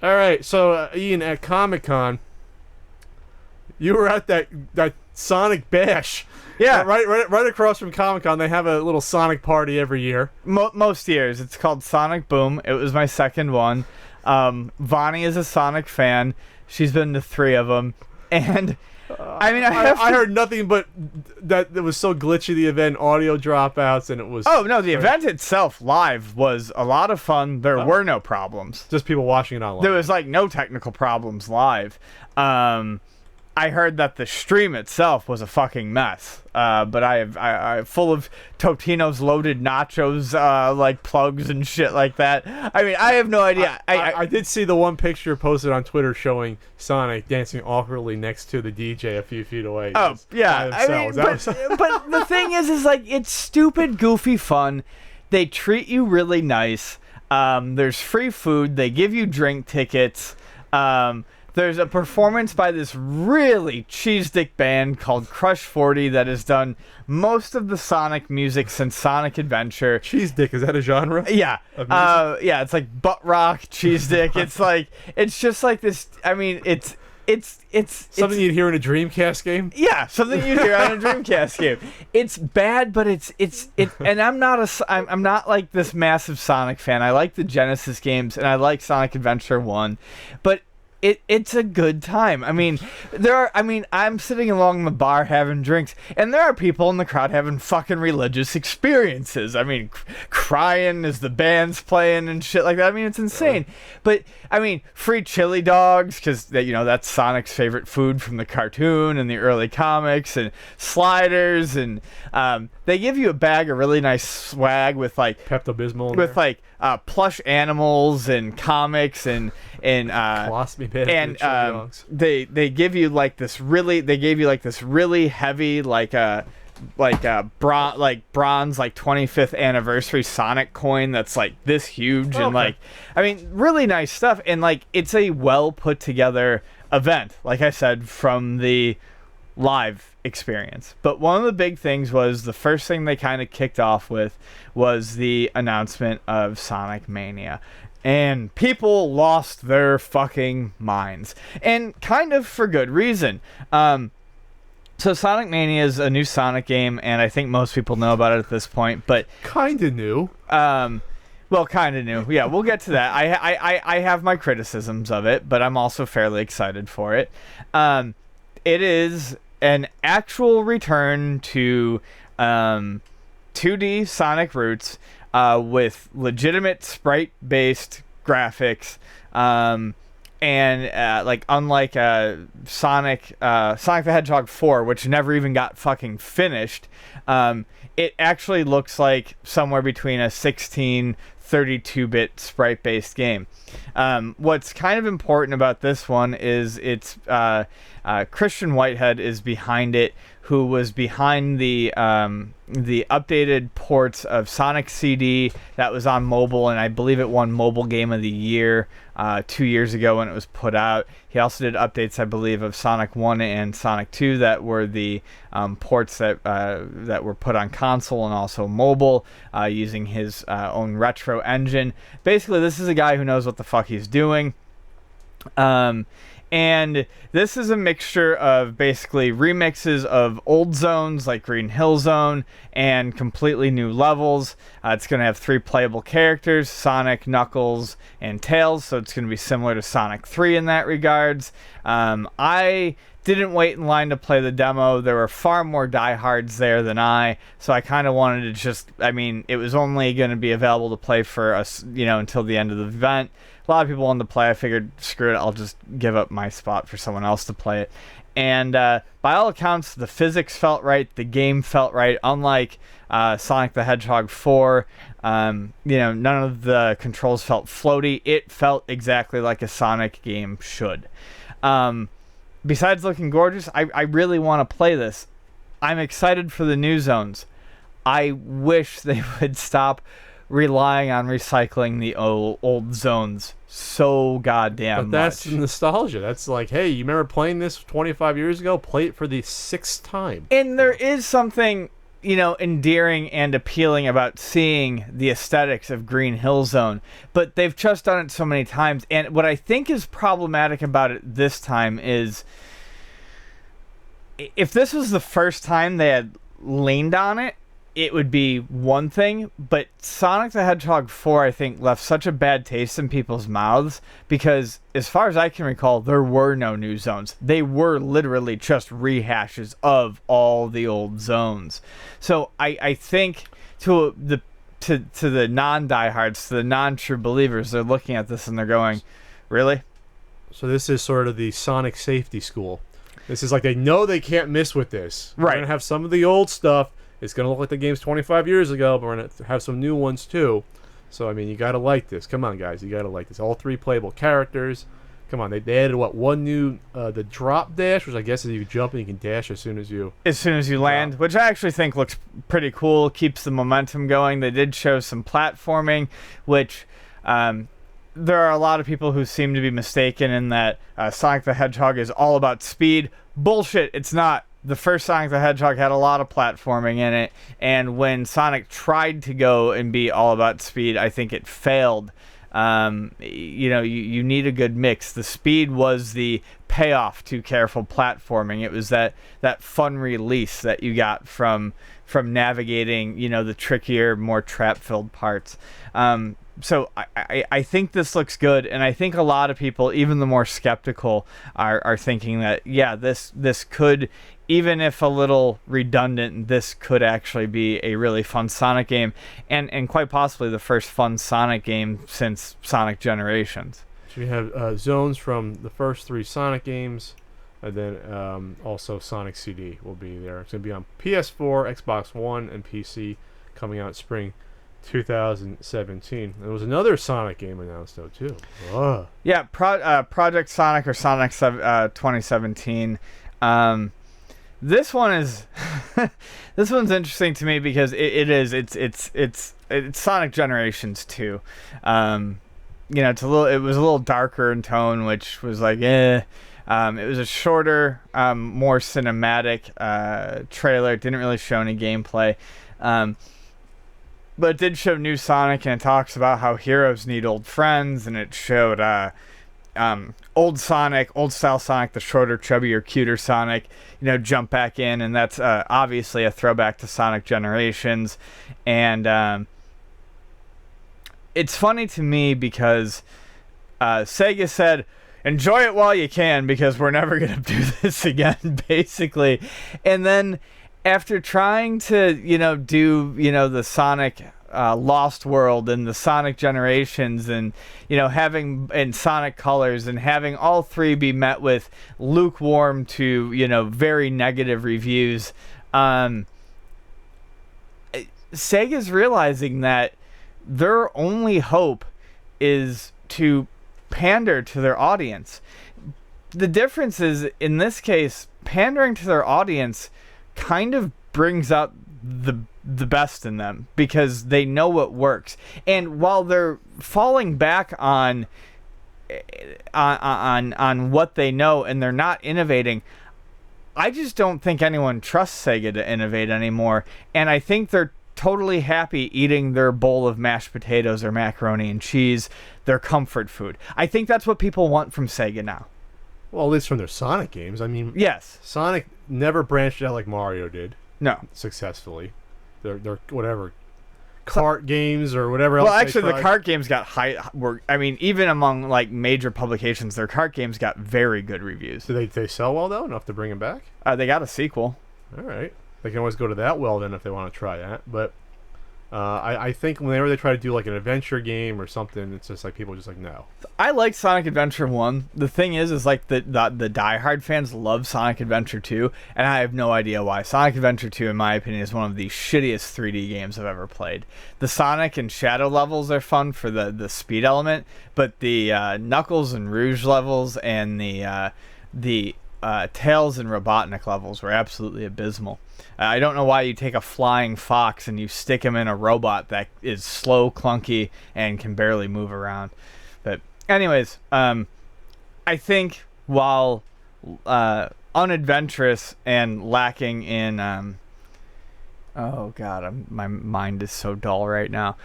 All right, so Ian, at Comic-Con, you were at that Sonic Bash. Yeah. Right across from Comic-Con, they have a little Sonic party every year. Most years. It's called Sonic Boom. It was my second one. Vonnie is a Sonic fan. She's been to 3 of them. And, I mean, I heard nothing but that it was so glitchy, the event, audio dropouts, and it was... Oh, no, the event itself live was a lot of fun. There were no problems. Just people watching it online. There was, like, no technical problems live. I heard that the stream itself was a fucking mess. But I full of Totino's loaded nachos, like plugs and shit like that. I mean, I have no idea. I did see the one picture posted on Twitter showing Sonic dancing awkwardly next to the DJ a few feet away. Oh, yeah. I mean, but the thing is like, it's stupid, goofy fun. They treat you really nice. There's free food. They give you drink tickets. There's a performance by this really cheese dick band called Crush 40 that has done most of the Sonic music since Sonic Adventure. Cheese dick, is that a genre? Yeah. Yeah, it's like butt rock, cheese dick. It's just like this. I mean, it's something you'd hear in a Dreamcast game. Yeah, something you'd hear on a Dreamcast game. It's bad, but it's and I'm not like this massive Sonic fan. I like the Genesis games and I like Sonic Adventure 1, but it's a good time. I mean, I'm sitting along the bar having drinks, and there are people in the crowd having fucking religious experiences. I mean, crying as the band's playing and shit like that. I mean, it's insane. But, I mean, free chili dogs, because, that's Sonic's favorite food from the cartoon and the early comics, and sliders, and they give you a bag of really nice swag with, like... Pepto-Bismol. With, like, plush animals and comics and Colostomy pad and dogs. they gave you like this really heavy bronze 25th anniversary Sonic coin that's like this huge. Okay. And like, I mean, really nice stuff, and like it's a well put together event, like I said, from the live experience. But one of the big things was the first thing they kind of kicked off with was the announcement of Sonic Mania. And people lost their fucking minds. And kind of for good reason. So Sonic Mania is a new Sonic game, and I think most people know about it at this point, but... Kinda new. Well, kind of new. Yeah, we'll get to that. I have my criticisms of it, but I'm also fairly excited for it. It is an actual return to 2D Sonic roots, with legitimate sprite-based graphics, and like unlike Sonic the Hedgehog 4, which never even got fucking finished, it actually looks like somewhere between a 16 32-bit sprite-based game. What's kind of important about this one is it's Christian Whitehead is behind it, who was behind the updated ports of Sonic CD that was on mobile, and I believe it won Mobile Game of the Year 2 years ago when it was put out. He also did updates, I believe, of Sonic 1 and Sonic 2 that were the ports that were put on console and also mobile, using his own retro engine. Basically, this is a guy who knows what the fuck he's doing. And this is a mixture of basically remixes of old zones like Green Hill Zone and completely new levels. It's going to have 3 playable characters, Sonic, Knuckles, and Tails, so it's going to be similar to Sonic 3 in that regards. I didn't wait in line to play the demo. There were far more diehards there than so I kind of wanted to it was only going to be available to play for us, until the end of the event. A lot of people wanted to play. I figured, screw it, I'll just give up my spot for someone else to play it. And by all accounts, the physics felt right, the game felt right. Unlike Sonic the Hedgehog 4, none of the controls felt floaty. It felt exactly like a Sonic game should. Besides looking gorgeous, I really want to play this. I'm excited for the new zones. I wish they would stop relying on recycling the old zones so goddamn much. But that's much. Nostalgia. That's like, hey, you remember playing this 25 years ago? Play it for the 6th time. And there is something endearing and appealing about seeing the aesthetics of Green Hill Zone, but they've just done it so many times. And what I think is problematic about it this time is, if this was the first time they had leaned on it, it would be one thing, but Sonic the Hedgehog 4, I think, left such a bad taste in people's mouths because, as far as I can recall, there were no new zones. They were literally just rehashes of all the old zones. So I think to the non-diehards, to the non-true believers, they're looking at this and they're going, really? So this is sort of the Sonic safety school. This is like they know they can't miss with this. Right. We're going to have some of the old stuff. It's going to look like the game's 25 years ago, but we're going to have some new ones too. So, I mean, you got to like this. Come on, guys. You got to like this. All 3 playable characters. Come on. They added, one new... the drop dash, which I guess is you jump and you can dash as soon as you... land, which I actually think looks pretty cool. Keeps the momentum going. They did show some platforming, which... there are a lot of people who seem to be mistaken in that Sonic the Hedgehog is all about speed. Bullshit, it's not. The first Sonic the Hedgehog had a lot of platforming in it, and when Sonic tried to go and be all about speed, I think it failed. You need a good mix. The speed was the payoff to careful platforming. It was that fun release that you got from navigating, the trickier, more trap-filled parts. So I think this looks good, and I think a lot of people, even the more skeptical, are thinking that, yeah, this could, even if a little redundant, this could actually be a really fun Sonic game, and quite possibly the first fun Sonic game since Sonic Generations. So you have zones from the first 3 Sonic games, and then also Sonic CD will be there. It's going to be on PS4, Xbox One, and PC, coming out spring 2017. There was another Sonic game announced though too. Ugh. Yeah, Project Sonic or Sonic 2017. This one is this one's interesting to me because it's Sonic Generations 2. It was a little darker in tone, which was like it was a shorter, more cinematic trailer. It didn't really show any gameplay. But it did show new Sonic, and it talks about how heroes need old friends, and it showed old Sonic, old style Sonic, the shorter, chubbier, cuter Sonic, jump back in, and that's obviously a throwback to Sonic Generations. And it's funny to me because Sega said, enjoy it while you can because we're never going to do this again, basically. And then after trying to, do, the Sonic Lost World and the Sonic Generations and, having in Sonic Colors and having all 3 be met with lukewarm to, very negative reviews, Sega's realizing that their only hope is to pander to their audience. The difference is, in this case, pandering to their audience kind of brings out the best in them because they know what works. And while they're falling back on what they know and they're not innovating, I just don't think anyone trusts Sega to innovate anymore. And I think they're totally happy eating their bowl of mashed potatoes or macaroni and cheese, their comfort food. I think that's what people want from Sega now. Well, at least from their Sonic games. I mean, yes, Sonic never branched out like Mario did. No, successfully. They're whatever kart games or whatever else. Well, actually, the kart games got even among like major publications, their kart games got very good reviews. Do they sell well though, enough to bring them back? They got a sequel. All right, they can always go to that well then if they want to try that. But I think whenever they try to do like an adventure game or something, it's just like people are just like no. I like Sonic Adventure 1. The thing is like the diehard fans love Sonic Adventure 2, and I have no idea why. Sonic Adventure 2, in my opinion, is one of the shittiest 3D games I've ever played. The Sonic and Shadow levels are fun for the speed element, but the Knuckles and Rouge levels and the Tails and Robotnik levels were absolutely abysmal. I don't know why you take a flying fox and you stick him in a robot that is slow, clunky, and can barely move around. But anyways, I think while unadventurous and lacking in Oh God, my mind is so dull right now.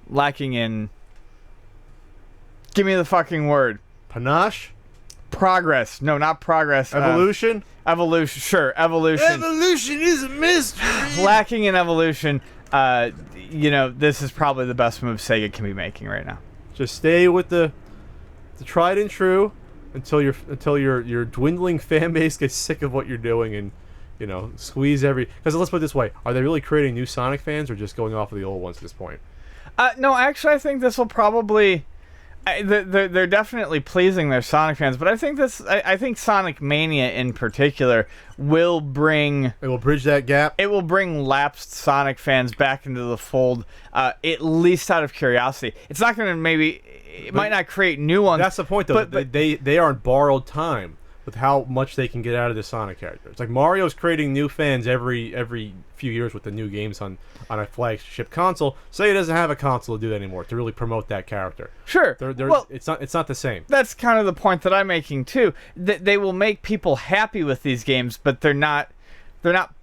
Lacking in. Give me the fucking word. Panache? Progress. No, not progress. Evolution? Evolution. Sure, evolution. Evolution is a mystery. Lacking in evolution. This is probably the best move Sega can be making right now. Just stay with the tried and true until your dwindling fan base gets sick of what you're doing, and squeeze every. Because let's put it this way: are they really creating new Sonic fans, or just going off of the old ones at this point? No, actually, I think this will probably. They're definitely pleasing their Sonic fans, but I think Sonic Mania in particular will bring. It will bridge that gap. It will bring lapsed Sonic fans back into the fold, at least out of curiosity. It's not going to It might not create new ones. That's the point, though. But they are on borrowed time with how much they can get out of the Sonic character. It's like Mario's creating new fans every few years with the new games on a flagship console. Sega doesn't have a console to do that anymore to really promote that character. Sure. Well, it's not the same. That's kind of the point that I'm making too. That they will make people happy with these games, but they're not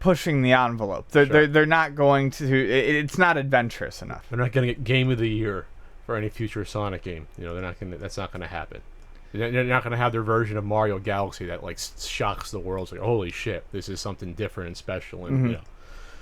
pushing the envelope. They're not going to. It's not adventurous enough. They're not going to get Game of the Year for any future Sonic game. They're not going. That's not going to happen. They're not going to have their version of Mario Galaxy that like shocks the world. It's like, holy shit, this is something different and special, and